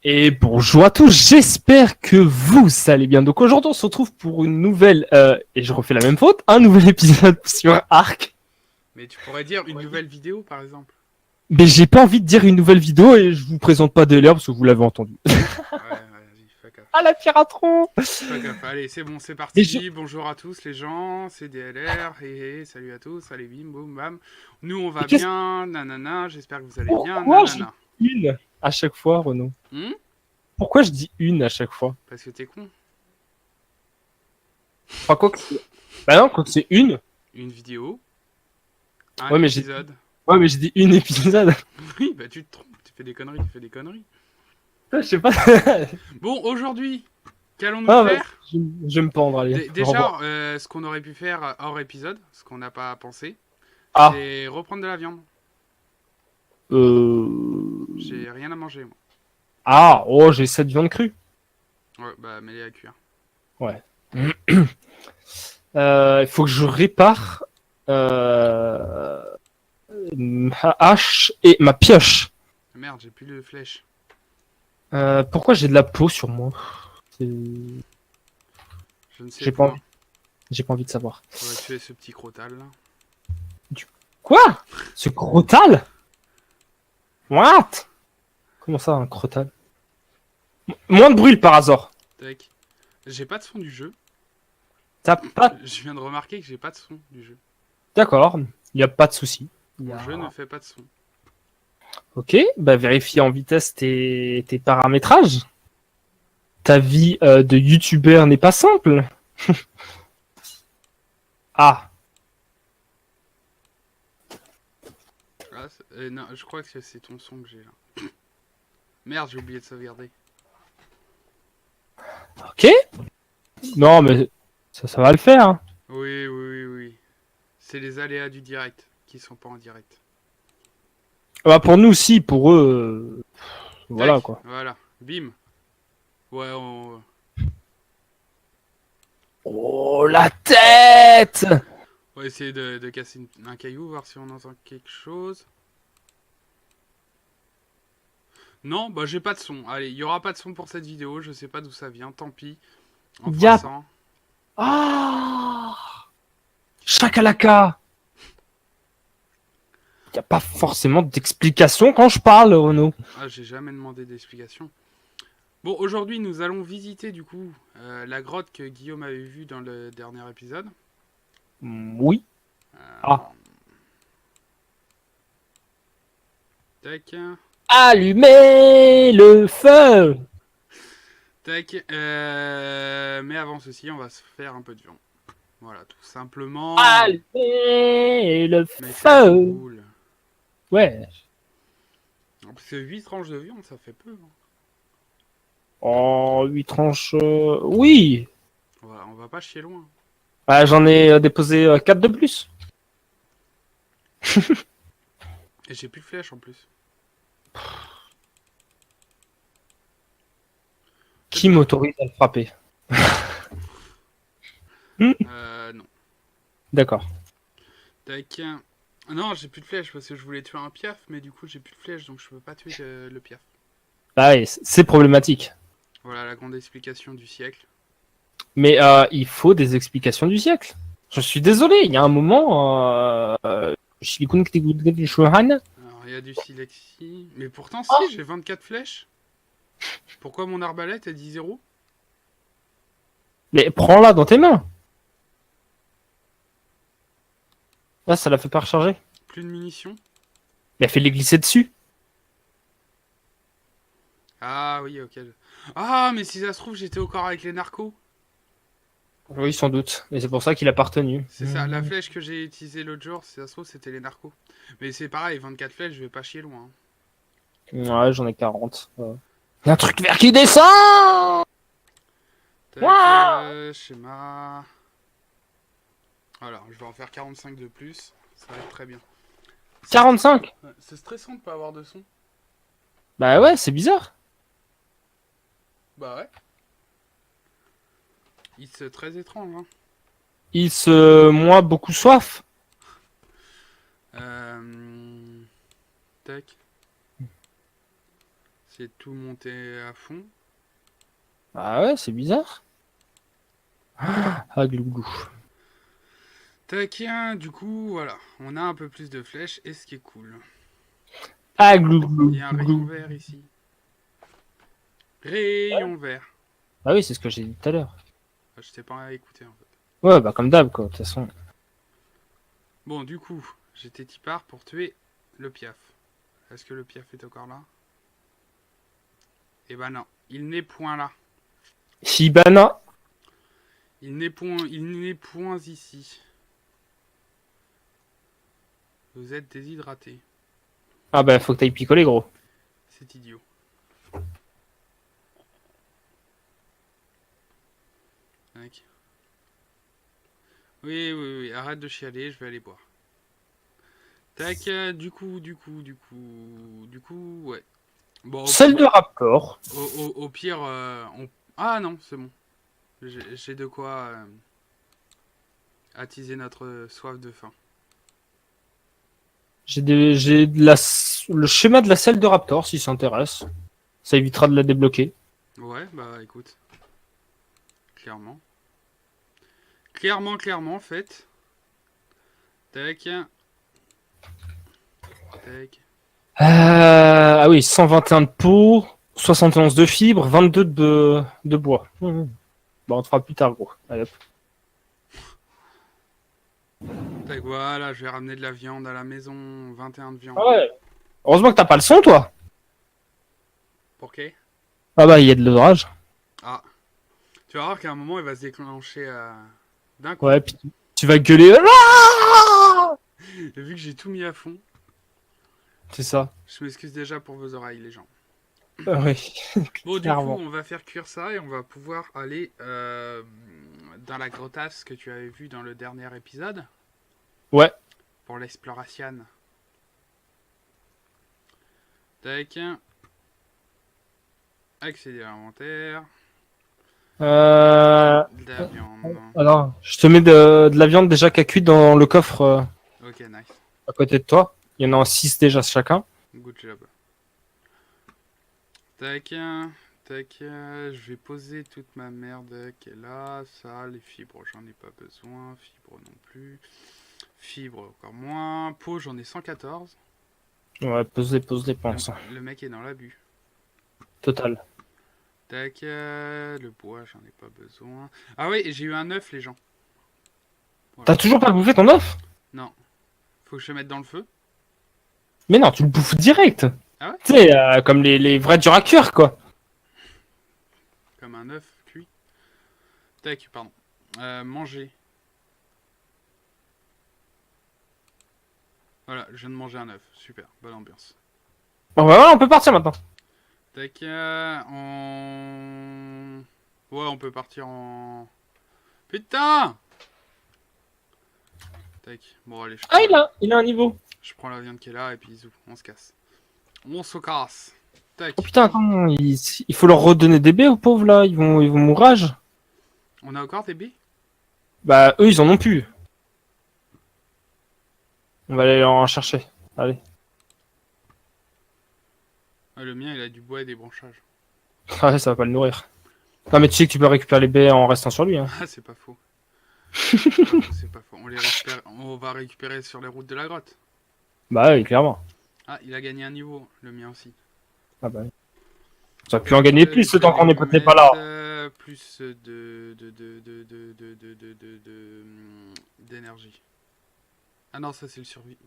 Et bonjour à tous, j'espère que vous allez bien. Donc aujourd'hui on se retrouve pour une nouvelle, et je refais la même faute, un nouvel épisode sur Ark. Mais tu pourrais dire une nouvelle vidéo par exemple. Mais j'ai pas envie de dire une nouvelle vidéo et je vous présente pas DLR parce que vous l'avez entendu. Ouais, vas-y, fuck off. Ah la piratron. Fuck off. Allez, c'est bon, c'est Et parti. Bonjour à tous les gens, c'est DLR. Salut à tous, allez, bim, boum, bam. Nous on va bien, nanana, j'espère que vous allez bien, Pourquoi je dis nanana. une à chaque fois, Renaud? Hmm. Pourquoi je dis une à chaque fois? Parce que t'es con. Enfin quoi que... Bah non, quoi que c'est une. Une vidéo, un Ouais mais j'ai épisode. ouais, mais j'ai dit une épisode. Oui, bah tu te trompes, tu fais des conneries, tu fais des conneries. Je sais pas. Bon, aujourd'hui, qu'allons-nous Ah, vas-y, faire? je vais me pendre, allez. Au revoir. Déjà, ce qu'on aurait pu faire hors épisode, ce qu'on n'a pas pensé, Ah. c'est reprendre de la viande. Euh... J'ai rien à manger, moi. Ah, oh, j'ai 7 viandes crues. Ouais, bah mets-les à cuire. Ouais. Il faut que je répare ma hache et ma pioche. Merde, j'ai plus de flèches. Pourquoi j'ai de la peau sur moi? C'est- Je ne sais J'ai pas point. envie. J'ai pas envie de savoir. On va tuer ce petit crotal là. Quoi? Ce crotal? What? Comment ça, un crotal? Moins de bruit par hasard. Tac. J'ai pas de son du jeu. T'as pas... Je viens de remarquer que j'ai pas de son du jeu. D'accord, il y a pas de souci. Mon jeu ne fait pas de son. Ok, bah vérifie en vitesse tes paramétrages. Ta vie de youtubeur n'est pas simple. Ah, Ah, non, je crois que c'est ton son que j'ai là. Merde, j'ai oublié de sauvegarder. ok. Non, mais ça va le faire, hein. Oui, oui, oui, oui. C'est les aléas du direct qui sont pas en direct. Bah pour nous aussi, pour eux, voilà Tac, quoi. voilà. Bim. Ouais, on... Oh la tête! va essayer de casser un caillou, voir si on entend quelque chose. Non, bah j'ai pas de son. Allez, il y aura pas de son pour cette vidéo. Je sais pas d'où ça vient. Tant pis. On fera Y'a... sans. Ah! Chakalaka! Y a pas forcément d'explication quand je parle, Renaud. Ah, j'ai jamais demandé d'explication. Bon, aujourd'hui, nous allons visiter du coup la grotte que Guillaume avait vue dans le dernier épisode. Oui. Euh, Ah. Tac. Allumez le feu! Tac. Mais avant ceci, on va se faire un peu de viande. Voilà, tout simplement. Allumez le Mais ça feu! roule. Ouais. Parce que 8 tranches de viande, ça fait peu. Hein. En 8 tranches... Oui! On va pas chier loin. Bah, j'en ai déposé 4 de plus. Et j'ai plus de flèches en plus. Qui m'autorise à le frapper? Non. D'accord. Tac. Non, j'ai plus de flèches parce que je voulais tuer un piaf, mais du coup j'ai plus de flèches donc je peux pas tuer le piaf. Bah oui, c'est problématique. Voilà la grande explication du siècle. Mais il faut des explications du siècle. Je suis désolé, il y a un moment... Alors il y a du silexi. Mais pourtant si, j'ai 24 flèches. Pourquoi mon arbalète est 10-0? Mais prends-la dans tes mains. Là, ça la fait pas recharger. Plus de munitions. Mais fais-les glisser dessus. Ah oui, ok. Ah, mais si ça se trouve, j'étais au corps avec les narcos. Oui, sans doute. Et c'est pour ça qu'il a pas retenu. C'est ça, la flèche que j'ai utilisée l'autre jour, si ça se trouve, c'était les narcos. Mais c'est pareil, 24 flèches, je vais pas chier loin. Ouais, j'en ai 40. Il y a un truc vert qui descend. Tac, schéma. Voilà, je vais en faire 45 de plus. Ça va être très bien. 45. C'est stressant de pas avoir de son. Bah ouais, c'est bizarre. Bah ouais. C'est très étrange, hein. Il se... Moi, beaucoup soif. Tac. essayer de tout monter à fond. Ah ouais, c'est bizarre. Ah, glouglou. Tac, du coup, voilà. On a un peu plus de flèches, et ce qui est cool. Ah, Il glouglou, y a un rayon glouglou. vert ici. Rayon vert. Ah oui, c'est ce que j'ai dit tout à l'heure. Ah, je t'ai pas écouté en fait. Ouais, bah comme d'hab, quoi, de toute façon. Bon, du coup, j'étais tipard pour tuer le piaf. Est-ce que le piaf est encore là? Eh ben non, il n'est point là. Shibana. Il n'est point ici. Vous êtes déshydraté. Ah bah, faut que t'ailles picoler, gros. C'est idiot. Tac. Oui, oui, oui, arrête de chialer, je vais aller boire. Tac, du coup, ouais. Bon, Celle de Raptor. au pire, Ah non, c'est bon. J'ai de quoi attiser notre soif de faim. J'ai le schéma de la selle de Raptor, si ça intéresse. Ça évitera de la débloquer. Ouais, bah écoute. Clairement. Clairement, fait. Tac. Tac. Ah oui, 121 de peau, 71 de fibres, 22 de bois. Bon, on te fera plus tard, gros. Allez, hop. Tac, voilà, je vais ramener de la viande à la maison. 21 de viande. Ah ouais. Heureusement que t'as pas le son, toi. Pour qué? Ah bah, il y a de l'orage. Ah. Tu vas voir qu'à un moment, il va se déclencher d'un coup. Ouais, puis tu vas gueuler. Ah Et vu que j'ai tout mis à fond, c'est ça. je m'excuse déjà pour vos oreilles, les gens. Ah oui, Bon, du coup, clairement. on va faire cuire ça et on va pouvoir aller dans la grottasse que tu avais vue dans le dernier épisode. Ouais. Pour l'exploration. Tac. Accéder à l'inventaire. De la viande. Alors, je te mets de la viande déjà qu'a cuite dans le coffre Ok, nice. à côté de toi. Il y en a 6 déjà chacun. Good job. Tac. Tac. Je vais poser toute ma merde qui est là. Ça, les fibres, j'en ai pas besoin. Fibres non plus. Fibres encore moins. Peau, j'en ai 114. Ouais, pose les penses. Le mec est dans l'abus. Total. Tac, le bois, j'en ai pas besoin. Ah ouais, j'ai eu un œuf, les gens. Voilà. T'as toujours pas bouffé ton œuf? Non. Faut que je le mette dans le feu. Mais non, tu le bouffes direct. Ah ouais? Tu sais, comme les vrais durs à cuire, quoi. Comme un œuf cuit. Tac, pardon. Manger. Voilà, je viens de manger un œuf. Super, bonne ambiance. Bon, bah voilà, on peut partir maintenant. Tac, Ouais, on peut partir en... Putain! Tac, bon allez, Ah, il a un niveau. je prends la viande qui est là et puis zou, on se casse. On se casse. Tac. Oh putain, attends, il faut leur redonner des baies aux pauvres là, ils vont mourir. On a encore des baies? Bah, eux, ils en ont plus. On va aller en chercher. Allez. Ah, le mien, il a du bois et des branchages. Ah ouais, ça va pas le nourrir. Non, mais tu sais que tu peux récupérer les baies en restant sur lui. Hein. Ah, c'est pas faux. C'est pas faux. On va récupérer sur les routes de la grotte. Bah oui, clairement. Ah, il a gagné un niveau, le mien aussi. Ah bah oui. Ça a pu en gagner plus le temps qu'on n'était pas là. Plus d'énergie. Ah non, ça c'est le survie.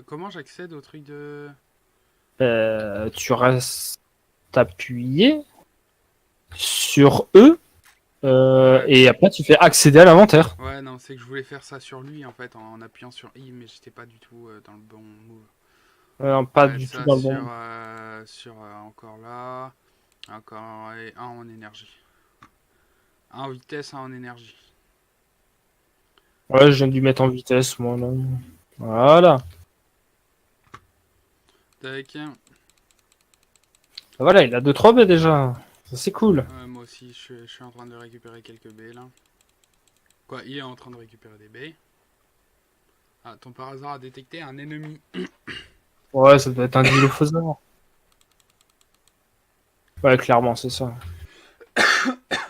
Comment j'accède au truc de... Tu restes appuyé sur eux Ouais. et après tu fais accéder à l'inventaire. Ouais, non, c'est que je voulais faire ça sur lui en fait, en appuyant sur I, mais j'étais pas du tout dans le bon move. Pas Ouais, du ça tout dans le bon. encore là. Encore et un en énergie. Un en vitesse, un en énergie. Ouais, je viens de lui mettre en vitesse, moi là. Voilà. Tac. Voilà, il a 2-3 baies déjà. Ça c'est cool. Moi aussi, je suis en train de récupérer quelques baies là. Quoi, il est en train de récupérer des baies. Ah, ton par hasard a détecté un ennemi. Ouais, ça doit être un dilophosaure. Ouais, clairement, c'est ça.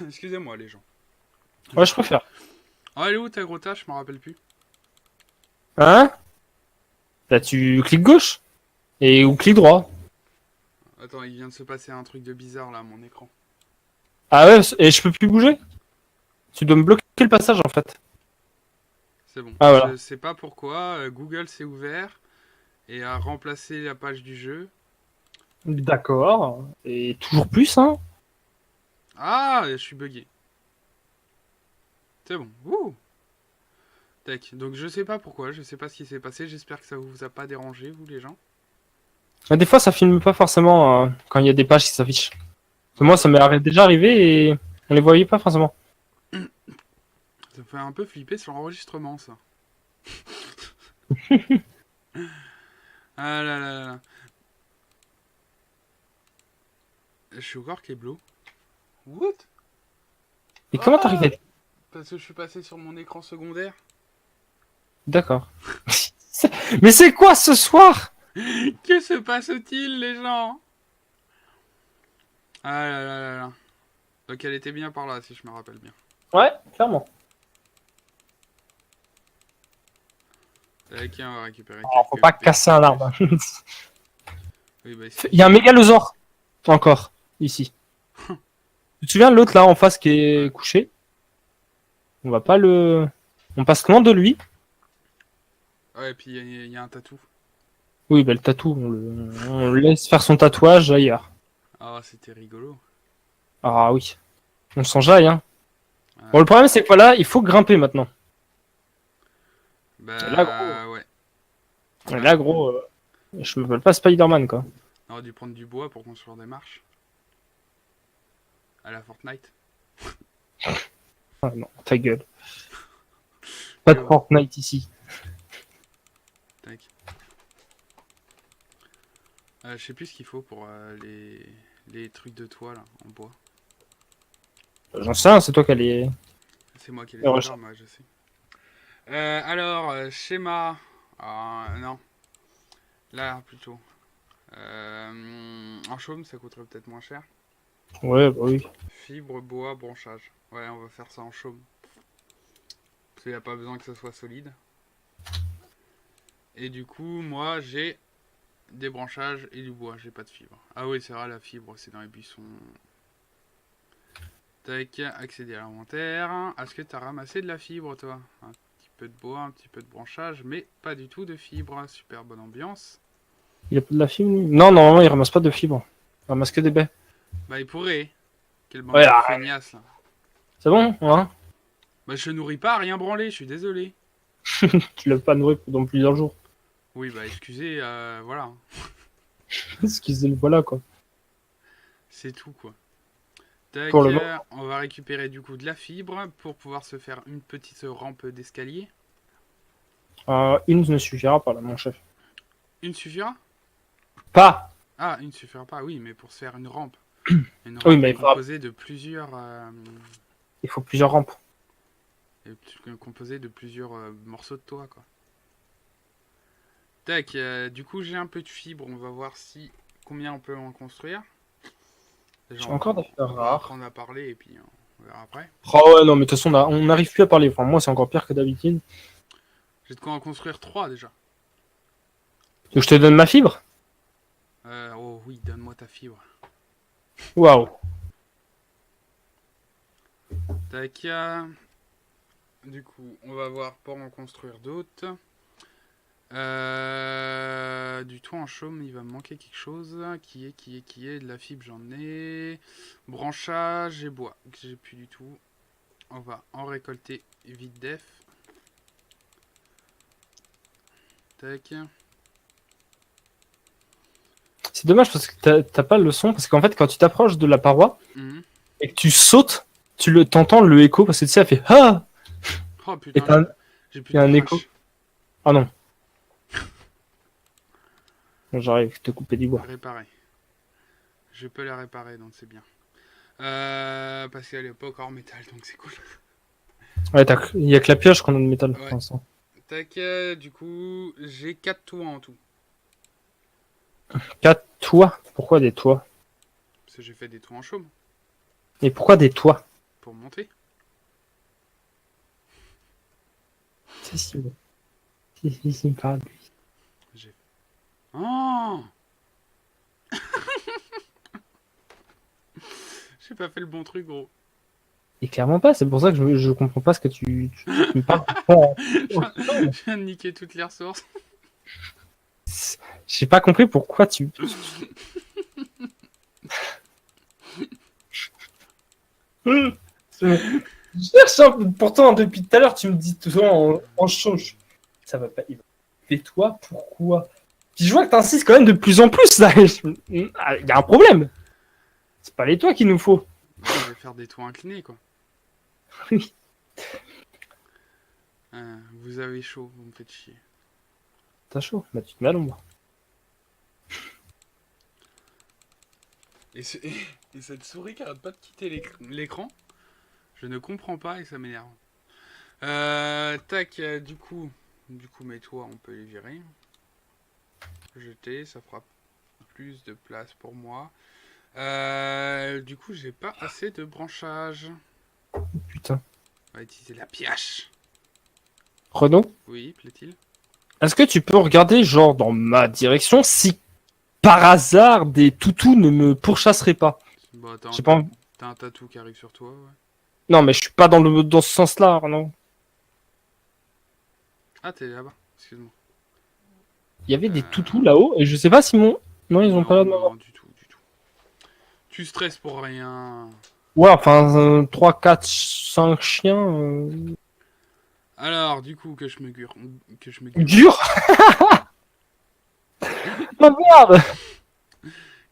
Excusez-moi, les gens. Ouais, je préfère. Ah, elle est où ta grota? Je m'en rappelle plus. Hein? Là, tu cliques gauche et ou clic droit. Attends, il vient de se passer un truc de bizarre là à mon écran. Ah ouais, et je peux plus bouger? Tu dois me bloquer le passage en fait. C'est bon. Ah voilà. Je sais pas pourquoi. Google s'est ouvert et a remplacé la page du jeu. D'accord. Et toujours plus, hein? Ah, je suis bugué. C'est bon. Ouh. Tac. Donc je sais pas pourquoi, je sais pas ce qui s'est passé. J'espère que ça vous a pas dérangé, vous les gens. Mais des fois, ça filme pas forcément quand il y a des pages qui s'affichent. Parce que Ouais, moi, ça m'est déjà arrivé et on les voyait pas forcément. ça me fait un peu flipper sur l'enregistrement, ça. Ah là là là là. Je suis encore Keblo. What? Et comment t'arrives à... Parce que je suis passé sur mon écran secondaire. D'accord. Mais c'est quoi ce soir? Que se passe-t-il, les gens? Ah là là là là. Donc elle était bien par là, si je me rappelle bien. Ouais, clairement. Tac, on va récupérer Alors, faut quelques pas casser un arbre. Oui, bah, Il y a un mégalosaure. Encore. Ici. Tu te souviens de l'autre là en face qui est Ouais. couché? On va pas le... On passe loin de lui. Ouais, et puis il y a un tatou. Oui, bah le tatou, on le laisse faire son tatouage ailleurs. Ah, c'était rigolo. Ah oui. On s'enjaille, hein. Ouais. Bon, le problème, c'est que voilà, il faut grimper maintenant. Et là, Bah, ouais. Et là, gros, je me veux pas Spider-Man, quoi. On aurait dû prendre du bois pour construire des marches. À la Fortnite. Ah non, ta gueule. Pas de Oh, Fortnite ici. tac. Je sais plus ce qu'il faut pour les trucs de toit, là, en bois. J'en sais rien, c'est toi qui allais... C'est moi qui les Ouais, ai faire, moi, je sais. Alors, schéma. Ah, non. Là, plutôt. En chaume, ça coûterait peut-être moins cher. Ouais, bah oui. Fibre, bois, branchage. Ouais, on va faire ça en chaume. Parce qu'il n'y a pas besoin que ça soit solide. Et du coup, moi, j'ai des branchages et du bois. J'ai pas de fibre. Ah oui, c'est vrai, la fibre, c'est dans les buissons. Tac, accéder à l'inventaire. Est-ce que tu as ramassé de la fibre, toi? Un petit peu de bois, un petit peu de branchage, mais pas du tout de fibre. Super bonne ambiance. Il a pas de la fibre, lui? Non, normalement, il ramasse pas de fibre. Il ramasse que des baies. Bah, il pourrait. Quelle bande Ouais, de arrête. feignasses, là. C'est bon, hein? Bah, je nourris pas à rien branler, je suis désolé. Tu l'as pas nourri pendant plusieurs jours. Oui, bah, excusez, voilà. Excusez-le, voilà, quoi. C'est tout, quoi. Tac, Pour le moment. on va récupérer du coup de la fibre pour pouvoir se faire une petite rampe d'escalier. Une ne suffira pas, là, mon chef. Une suffira? Pas! Ah, une suffira pas, oui, mais pour se faire une rampe. Une Oui, rampe mais est composée de plusieurs... il faut plusieurs rampes. composée de plusieurs morceaux de toit, quoi. Tac, du coup j'ai un peu de fibre, on va voir si combien on peut en construire. Déjà, J'ai encore des fers on va rares. apprendre à parler et puis on verra après. Oh ouais, non, mais de toute façon, on n'arrive plus à parler. Enfin, moi, c'est encore pire que d'habitude. J'ai de quoi en construire 3 déjà. Donc, je te donne ma fibre? Oh oui, donne-moi ta fibre. Waouh. Tac. Du coup, on va voir pour en construire d'autres. Du toit en chaume, il va me manquer quelque chose. Qui est de la fibre, j'en ai. Branchage et bois, que j'ai plus du tout. On va en récolter vite def. Tac. C'est dommage parce que t'as pas le son. Parce qu'en fait, quand tu t'approches de la paroi Mhm. et que tu sautes, t'entends le écho parce que tu sais, ça fait ah! Oh Et putain, j'ai plus il y de a un crash. écho. Ah non. J'arrive à te couper du bois. Réparer. Je peux la réparer, donc c'est bien. Parce qu'elle est pas encore en métal, donc c'est cool. Ouais, il y a que la pioche qu'on a de métal pour Ouais. l'instant. Tac, du coup, j'ai 4 toits en tout. 4 toits. Pourquoi des toits? Parce que j'ai fait des toits en chaume Et pourquoi des toits? pour monter. C'est si bon. Si, il me parle. J'ai... Oh J'ai pas fait le bon truc, gros. Et clairement pas, c'est pour ça que je comprends pas ce que tu me parles. Je viens de niquer toutes les ressources. J'ai pas compris pourquoi tu... Je cherche, pourtant, depuis tout à l'heure, tu me dis tout en change. Ça va pas. Et toi, pourquoi? Puis je vois que t'insistes quand même de plus en plus, là. Il y a un problème. C'est pas les toits qu'il nous faut. Je vais faire des toits inclinés, quoi. Oui. Vous avez chaud, vous me faites chier. T'as chaud, bah tu te mets à l'ombre. Et cette souris qui arrête pas de quitter l'écran, je ne comprends pas et ça m'énerve. Tac, du coup, mes toits, on peut les virer. Jeter, ça fera plus de place pour moi. Du coup, j'ai pas assez de branchage. Putain. On va utiliser la pioche. Renaud, Oui, plaît-il? est-ce que tu peux regarder, genre, dans ma direction, si par hasard des toutous ne me pourchasseraient pas? Bon, J'ai pas envie- t'as un tatou qui arrive sur toi, ouais. Non, mais je suis pas dans ce sens-là, non. Ah, t'es là-bas, excuse-moi. Il y avait des toutous là-haut, et je sais pas si mon... Non, ils ont pas l'air de m'avoir. Non, du tout. Tu stresses pour rien. Ouais, enfin, 3, 4, 5 chiens... Alors, du coup, que je me gure. Dur. Oh merde.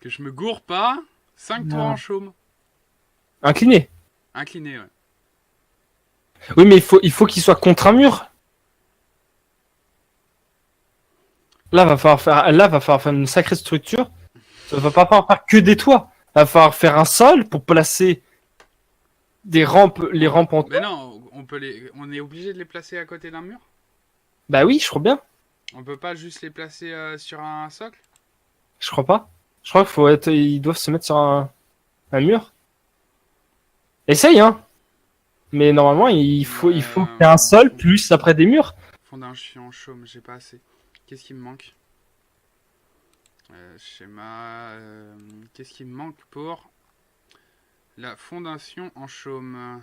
Que je me gourre pas. 5 toits en chaume. Incliné. Incliné, ouais. Oui, mais il faut qu'il soit contre un mur. Là, va falloir faire une sacrée structure. Ça va pas falloir faire que des toits. Va falloir faire un sol pour placer des rampes, les rampes en... Mais non, on est obligé de les placer à côté d'un mur. Bah oui, je crois bien. On peut pas juste les placer sur un socle. Je crois pas. Je crois ils doivent se mettre sur un mur. Essaye, hein. Mais normalement, il faut faire un sol plus après des murs. Fondation chaume, j'ai pas assez. Qu'est-ce qui me manque? Schéma. Qu'est-ce qui me manque pour la fondation en chaume?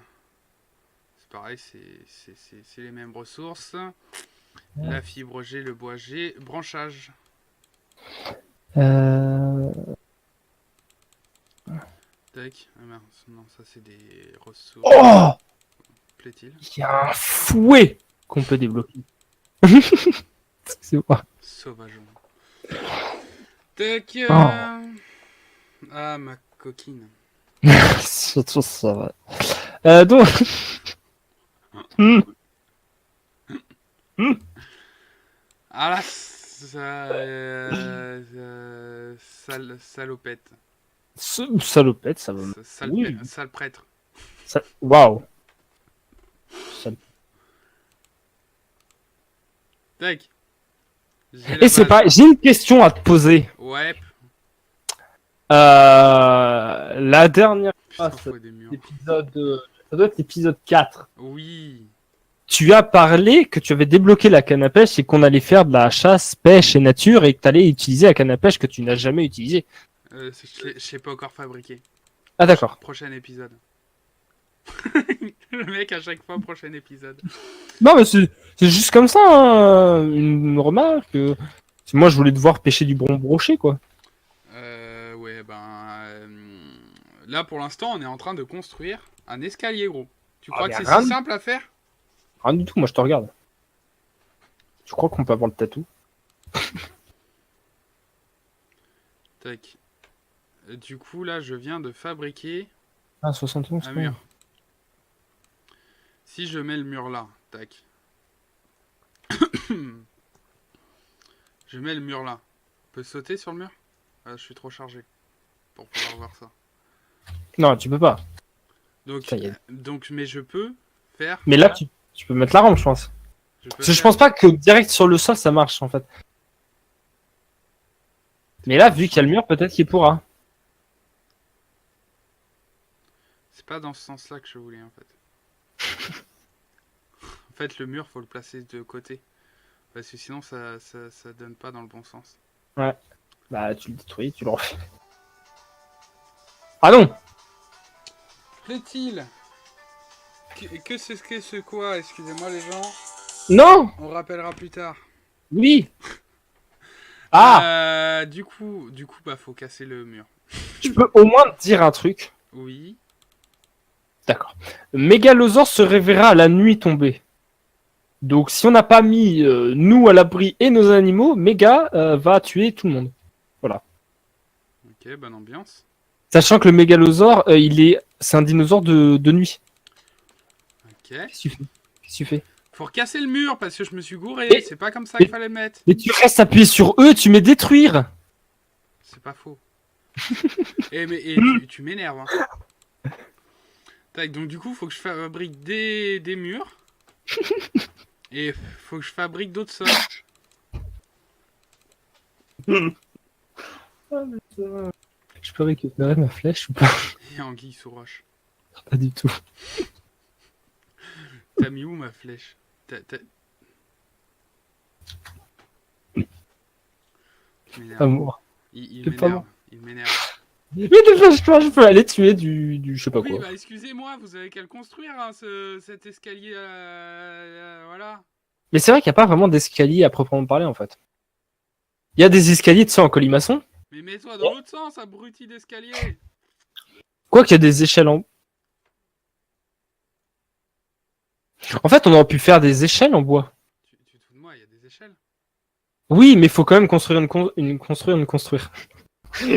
C'est pareil, c'est les mêmes ressources. La fibre G, le bois G, branchage. Tac. Ah merde, non, ça c'est des ressources. Oh, Plaît-il? il y a un fouet qu'on peut débloquer. C'est quoi? Sauvageon. Tac. Ah, ma coquine. Surtout ça, va. Donc... Ah là, salopette. Salopette, ça va. Oui. Sale prêtre. Waouh. Tac. Et c'est pas. J'ai une question à te poser. Ouais. La dernière fois, Putain, faut des murs. ça doit être l'épisode 4. Oui. Tu as parlé que tu avais débloqué la canne à pêche et qu'on allait faire de la chasse, pêche et nature et que tu allais utiliser la canne à pêche que tu n'as jamais utilisée. Je sais pas encore fabriquer. Ah d'accord. Prochain épisode. Le mec à chaque fois, prochain épisode. Non mais c'est juste comme ça, hein, une remarque. Moi je voulais devoir pêcher du brochet quoi. Ouais, là pour l'instant on est en train de construire un escalier gros. Tu crois que c'est si simple à faire? Rien du tout, moi je te regarde. Tu crois qu'on peut avoir le tatou? Tac. Du coup là je viens de fabriquer 71 un mur. Si je mets le mur là, tac. Je mets le mur là. On peut sauter sur le mur? Je suis trop chargé pour pouvoir voir ça. Non, tu peux pas. Donc mais je peux faire... Mais là, tu peux mettre la rampe, je pense. Je pense pas que direct sur le sol, ça marche, en fait. Mais là, vu qu'il y a le mur, peut-être qu'il pourra. pas dans ce sens-là que je voulais en fait. En fait, le mur, faut le placer de côté. Parce que sinon, ça donne pas dans le bon sens. Ouais. Bah, tu le détruis, tu le refais. Ah non! Plaît-il que c'est ce quoi? Excusez-moi les gens. Non! On rappellera plus tard. Oui! Ah! Du coup, bah faut casser le mur. Je peux au moins te dire un truc. Oui. D'accord. Mégalosaure se réveillera à la nuit tombée. Donc, si on n'a pas mis nous à l'abri et nos animaux, Méga va tuer tout le monde. Voilà. Ok, bonne ambiance. Sachant que le mégalosaure, c'est un dinosaure de nuit. Ok. Qu'est-ce que tu fais? Qu'est-ce que tu fais? Faut recasser le mur parce que je me suis gouré. Et- C'est pas comme ça et- qu'il fallait le mettre. Et tu restes appuyé sur eux, tu mets détruire. C'est pas faux. Tu m'énerves. Hein. Tac, donc du coup, faut que je fabrique des murs. Et faut que je fabrique d'autres sols. Je peux récupérer ma flèche ou pas? Et anguille sous roche. Pas du tout. T'as mis où ma flèche? Il m'énerve. Amour. Il C'est pas m'énerve. bon. Il m'énerve. Mais dépêche-toi, je peux aller tuer du je sais pas Oui, quoi. bah excusez-moi, vous avez qu'à le construire, hein, cet escalier. Voilà. Mais c'est vrai qu'il n'y a pas vraiment d'escalier à proprement parler en fait. Il y a des escaliers de ça en colimaçon. Mais mets-toi dans l'autre sens, abruti d'escalier. Quoi qu'il y a des échelles en. En fait, on aurait pu faire des échelles en bois. Tu te fous de moi, il y a des échelles. Oui, mais il faut quand même construire construire.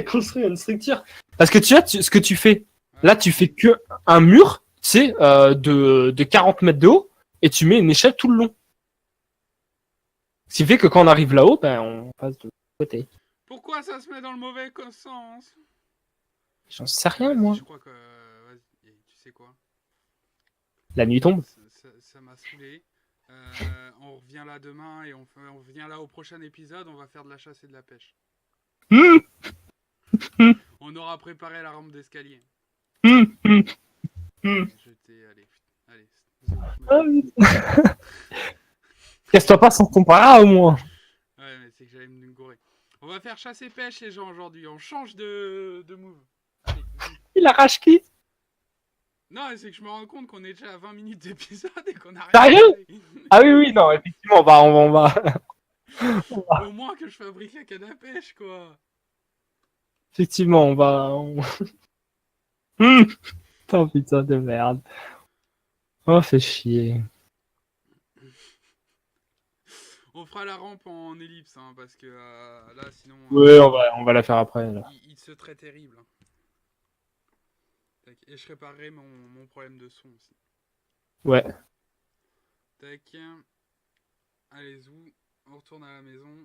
Construire une structure. Parce que tu vois, ce que tu fais, là, tu fais que un mur, tu sais, de 40 mètres de haut, et tu mets une échelle tout le long. Ce qui fait que quand on arrive là-haut, ben, on passe de côté. Pourquoi ça se met dans le mauvais sens? J'en sais rien, Vas-y, moi. je crois que. Vas-y, tu sais quoi? La nuit tombe. Ça m'a saoulé. On revient là demain et on revient là au prochain épisode. On va faire de la chasse et de la pêche. On aura préparé la rampe d'escalier. Jeter, allez. Casse-toi pas sans ton para, au moins. Ouais, mais c'est que j'allais me gourer. On va faire chasse et pêche, les gens, aujourd'hui. On change de move. Allez, Il arrache qui? non, c'est que je me rends compte qu'on est déjà à 20 minutes d'épisode et qu'on a rien Sérieux? fait. Ah oui, non, effectivement, on va. Au moins que je fabrique la canne à pêche, quoi. Effectivement, on va. Oh putain de merde. Oh, fait chier. On fera la rampe en ellipse, hein, parce que là, sinon... Ouais, on va la faire après. Là. Il serait très terrible. Tac. Et je réparerai mon problème de son aussi. Ouais. Tac. Allez, zou. On retourne à la maison.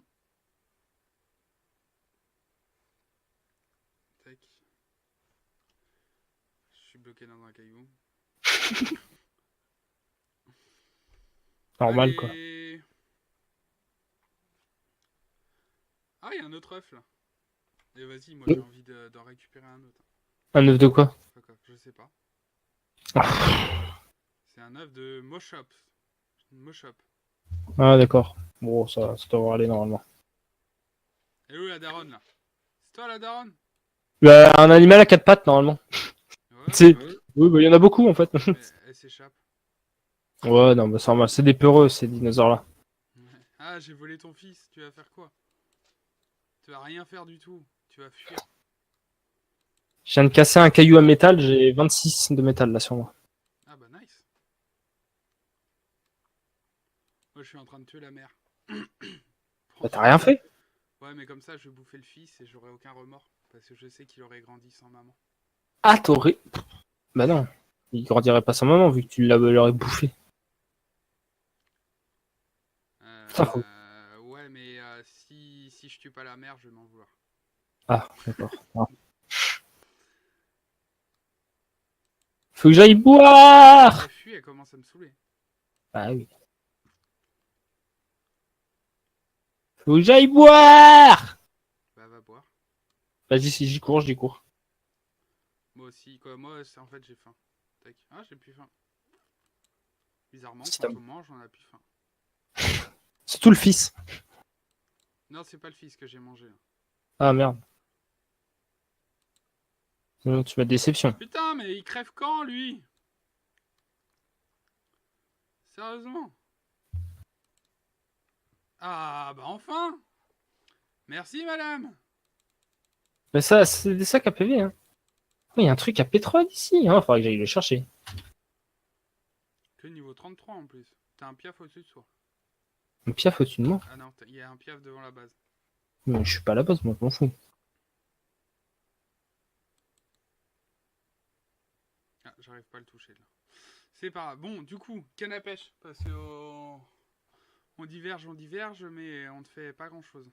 Tac. Je suis bloqué dans un caillou. Normal, allez. quoi. Ah, il y a un autre œuf là. Et vas-y, moi j'ai envie d'en récupérer un autre. Un œuf de quoi? Je sais pas. Ah, C'est un œuf de Moshop. Moshop. ah d'accord. Bon, ça devrait aller normalement. Et où la daronne là? C'est toi la daronne? Un animal à quatre pattes, normalement. Ouais, C'est... Oui, bah, il y en a beaucoup, en fait. elle s'échappe. Ouais, non, bah, c'est normal. C'est des peureux, ces dinosaures-là. Ah, j'ai volé ton fils. Tu vas faire quoi? Tu vas rien faire du tout. Tu vas fuir. Je viens de casser un caillou à métal. J'ai 26 de métal, là, sur moi. Ah bah nice. Moi je suis en train de tuer la mère. Bah, t'as rien fait? Ouais, mais comme ça je vais bouffer le fils et j'aurai aucun remords. Parce que je sais qu'il aurait grandi sans maman. Ah, t'aurais... Bah non. Il grandirait pas sans maman, vu que tu l'aurais bouffé. Ça faut. Ouais, mais si je tue pas la mère, je vais m'en vouloir. Ah, d'accord. Ah. Faut que j'aille boire! Elle fuit, elle commence à me saouler. Ah oui. Faut que j'aille boire! Bah va boire. Vas-y, si j'y cours, j'y cours. Moi aussi, quoi. Moi, en fait, j'ai faim. Tac. Ah, j'ai plus faim. Bizarrement, Si quand t'as- on mange, on a plus faim. C'est tout le fils. Non, c'est pas le fils que j'ai mangé. Ah merde. Tu m'as déception. Putain, mais il crève quand, lui? Sérieusement? Ah, bah enfin! Merci, madame! Mais ça, c'est des sacs à PV. Hein. Il y a un truc à pétrole ici. Il faudra que j'aille le chercher. Que niveau 33 en plus. T'as un piaf au-dessus de toi. Un piaf au-dessus de moi. Ah non, il y a un piaf devant la base. Mais je suis pas à la base, moi, je m'en fous. Ah, j'arrive pas à le toucher là. C'est pas grave. Bon, du coup, canne à pêche. Parce que on diverge, mais on ne fait pas grand chose.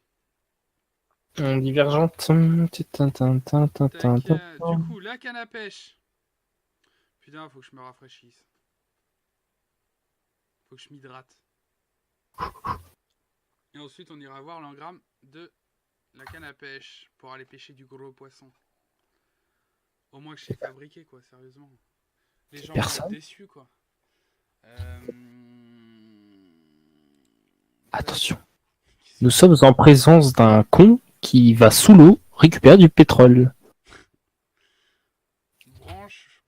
Divergente. Tac, du coup, la canne à pêche. Putain, faut que je me rafraîchisse. Faut que je m'hydrate. Et ensuite, on ira voir l'engramme de la canne à pêche pour aller pêcher du gros poisson. Au moins que je sais fabriquer, quoi, sérieusement. Les gens vont être déçus, quoi. Attention. Nous sommes en présence d'un con qui va sous l'eau récupérer du pétrole.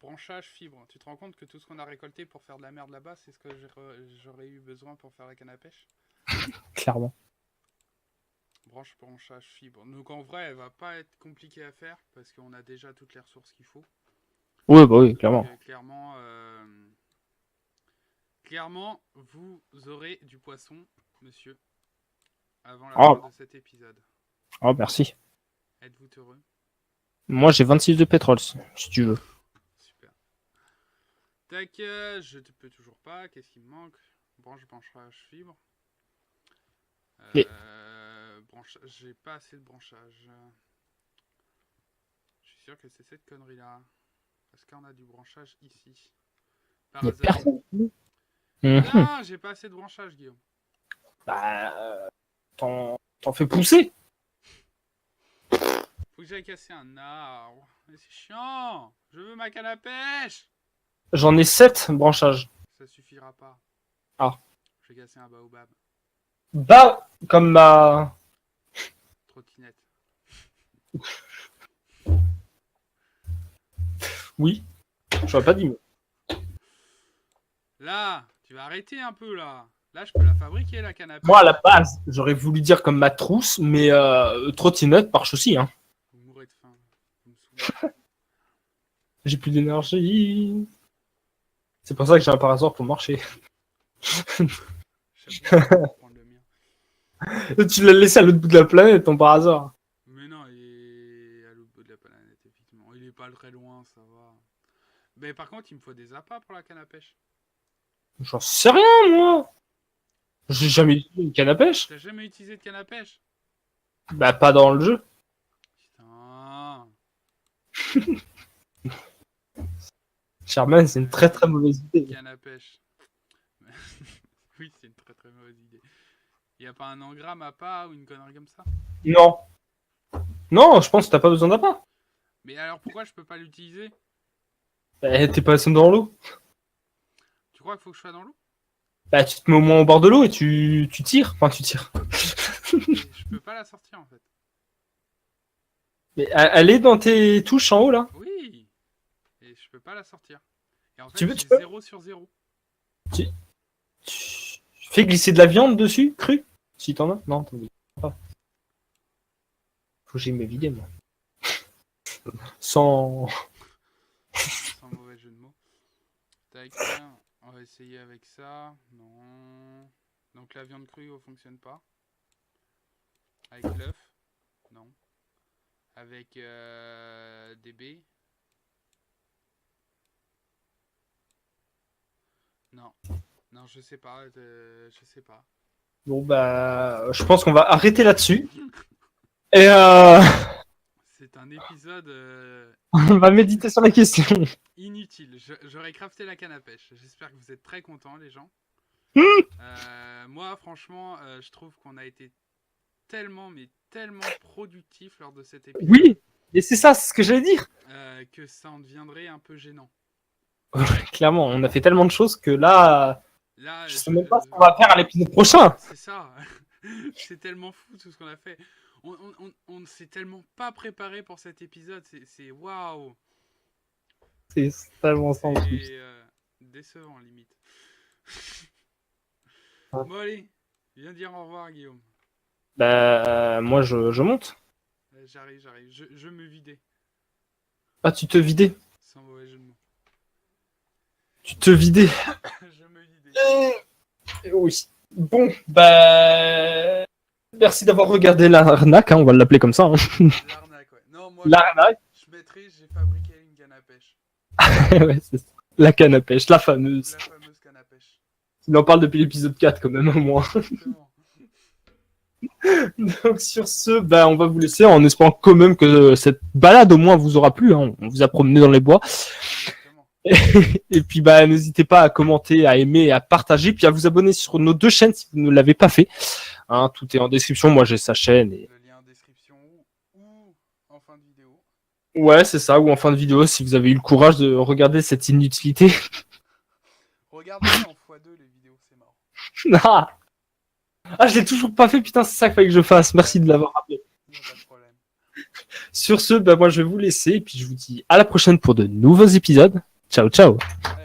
Branchage, fibre. Tu te rends compte que tout ce qu'on a récolté pour faire de la merde là-bas, c'est ce que j'aurais eu besoin pour faire la canne à pêche? Clairement. Branchage, fibre. Donc en vrai, elle va pas être compliquée à faire parce qu'on a déjà toutes les ressources qu'il faut. Oui, bah oui, clairement. Donc, clairement, vous aurez du poisson, monsieur, avant la fin de cet épisode. Oh, merci. Êtes-vous heureux? Moi, j'ai 26 de pétrole, si tu veux. Super. Tac, je ne peux toujours pas. Qu'est-ce qui me manque? Branchage, fibre. J'ai pas assez de branchage. Je suis sûr que c'est cette connerie-là. Est-ce qu'on a du branchage ici? Par hasard. Personne. Non, j'ai pas assez de branchage, Guillaume. Bah, t'en fais pousser. Faut que j'aille casser un arbre. Mais c'est chiant. Je veux ma canne à pêche. J'en ai 7 branchages. Ça suffira pas. Ah. Je vais casser un baobab. Bah, comme ma... Trottinette. Oui. J'aurais pas dit. Mais... Là, tu vas arrêter un peu, là. Là, je peux la fabriquer, la canne à pêche. Moi, à la base, j'aurais voulu dire comme ma trousse, mais trottinette marche aussi. Hein. Vous mourrez de faim. Vous me saoulez. J'ai plus d'énergie. C'est pour ça que j'ai un parasol pour marcher. Prendre le mien. Tu l'as laissé à l'autre bout de la planète, ton parasol. Mais non, il est à l'autre bout de la planète, effectivement. Il est pas très loin, ça va. Mais par contre, il me faut des appâts pour la canne à pêche. J'en sais rien, moi. J'ai jamais utilisé une canne à pêche. T'as jamais utilisé de canne à pêche? Bah, pas dans le jeu. Putain. Sherman, c'est une très très mauvaise idée. Canne à pêche. Oui, c'est une très très mauvaise idée. Y a pas un engramme à pas ou une connerie comme ça? Non. Non, je pense que t'as pas besoin d'appât. Mais alors pourquoi je peux pas l'utiliser? Bah, t'es pas dans l'eau. Tu crois qu'il faut que je sois dans l'eau? Bah, tu te mets au moins au bord de l'eau et tu tires. Enfin, tu tires. Je peux pas la sortir en fait. Mais elle est dans tes touches en haut, là. Oui. Et je peux pas la sortir. Et en fait, Tu veux, j'ai tu peux 0 sur 0. Tu fais glisser de la viande dessus, crue? Si t'en as? Non, t'en as pas. Faut que j'aille me vider, moi. Sans... Sans mauvais jeu de mots. Tac. On va essayer avec ça. Non. Donc la viande crue, fonctionne pas. Avec l'œuf. Non. Avec des baies. Non. Non, je sais pas. Je sais pas. Bon, bah... Je pense qu'on va arrêter là-dessus. Et C'est un épisode on va méditer sur la question. inutile. J'aurais crafté la canne à pêche. J'espère que vous êtes très contents, les gens. Moi, franchement, je trouve qu'on a été tellement, mais tellement productif lors de cet épisode. Oui, et c'est ça, c'est ce que j'allais dire. Que ça en deviendrait un peu gênant. Clairement, on a fait tellement de choses que là, Là, je sais même pas ce qu'on va faire à l'épisode prochain. c'est ça. C'est tellement fou tout ce qu'on a fait. On ne s'est tellement pas préparé pour cet épisode. C'est waouh. C'est tellement ça en C'est plus. décevant, limite. Ouais. Bon, allez, viens dire au revoir, Guillaume. Bah, moi, je monte. J'arrive. Je me vidais. Ah, tu te vidais. Sans mauvais jeu de mots. Tu te vidais. Je me vidais. Oui. Bon, bah... Merci d'avoir regardé l'arnaque, hein, on va l'appeler comme ça. Hein. L'arnaque, ouais. Non, moi, L'arnaque. je mettrai, j'ai fabriqué une canne à pêche. Ouais, c'est ça. La canne à pêche, la fameuse. La fameuse canne à pêche. Il en parle depuis l'épisode 4 quand même, au moins. Exactement. Donc sur ce, bah, on va vous laisser en espérant quand même que cette balade au moins vous aura plu. Hein. On vous a promené dans les bois. Exactement. Et puis bah, n'hésitez pas à commenter, à aimer, à partager, puis à vous abonner sur nos 2 chaînes si vous ne l'avez pas fait. Hein, tout est en description, moi j'ai sa chaîne. Et... Le lien en description ou en fin de vidéo. Ouais, c'est ça, ou en fin de vidéo si vous avez eu le courage de regarder cette inutilité. Regardez en x2 les vidéos, c'est marrant. Ah, je l'ai toujours pas fait, putain, c'est ça qu'il fallait que je fasse. Merci de l'avoir rappelé. Il n'y a pas de problème. Sur ce, bah, moi je vais vous laisser, et puis je vous dis à la prochaine pour de nouveaux épisodes. Ciao, ciao. Allez.